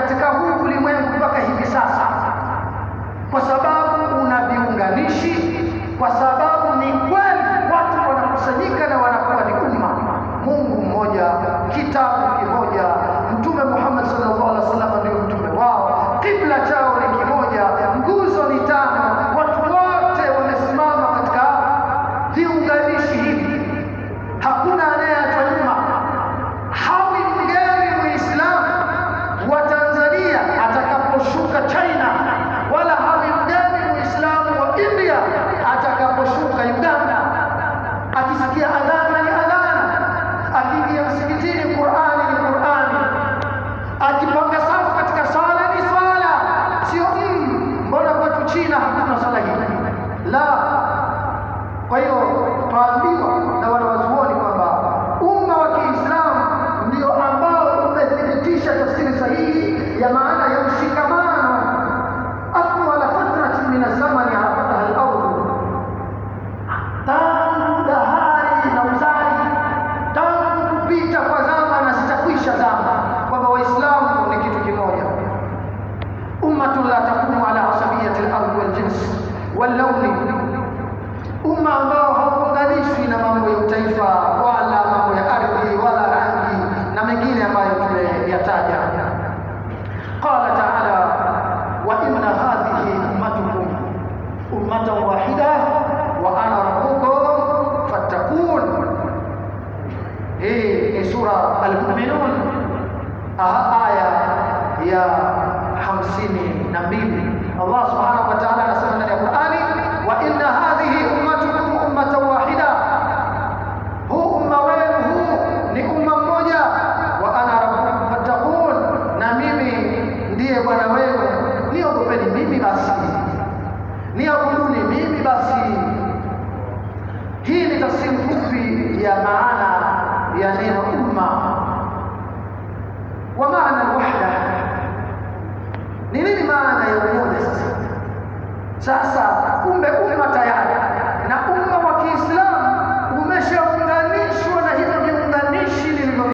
katika huu ulimwengu mpaka hivi sasa, kwa sababu una viunganishi, kwa sababu ni kweli watu wanakusanyika na wanakuwa ni umma. Mungu mmoja, kitabu kimoja, Mtume Muhammad sallallahu alaihi wasallam ndio mtume wao, kibla chao ni kimoja, nguzo ni tano, watu wote wamesimama katika viunganishi hivi, hakuna anayeachwa nyuma. Hawi mgeni Muislamu wa Tanzania atakaposhuka China, wala hawi mgeni Muislamu wa India atakaposhuka Uganda. Akisikia adhana ni adhana, akiingia msikitini Qur'ani ni Qur'ani, akipanga safu katika sala ni swala, sio mbona kwetu China hakuna sala hii, la. Kwa hiyo tuambiwa na wanawazuoni kwamba umma wa Kiislamu ndio ambao umethibitisha tafsiri sahihi ya maana ya mshikamano. Atwala fatratin min az-zamani arafataha al-ardh, tangu dahari na uzali, tangu kupita kwa zama na zitakwisha zama, kwamba Waislamu ni kitu kimoja. Ummatun la taqumu ala asabiyati al-ardh wal-jins wal-lawni, umma ambao hauunganishwi na mambo ya utaifa wala mambo ya ardhi wala rangi na mengine ambayo tumeyataja. Qala ta'ala, wa inna hadhihi ummatukum ummatan wahida wa ana rabbukum fattaqun. Hii ni sura Al-Mu'minun aya ya 52. Allah subhanahu wa ta'ala anasema ndani ya Qur'ani, wa inna hadhihi ummatukum ummatan wahida, huu umma wenu huu ni umma mmoja, wa ana rabbukum fattaqun, na mimi ndiye bwana wenu, niogopeni mimi basi, niabuduni mimi basi. Hii ni tafsiri fupi ya maana ya neno umma. Wa maana al-wahda, ni nini maana ya umoja sasa? Sasa kumbe umma tayari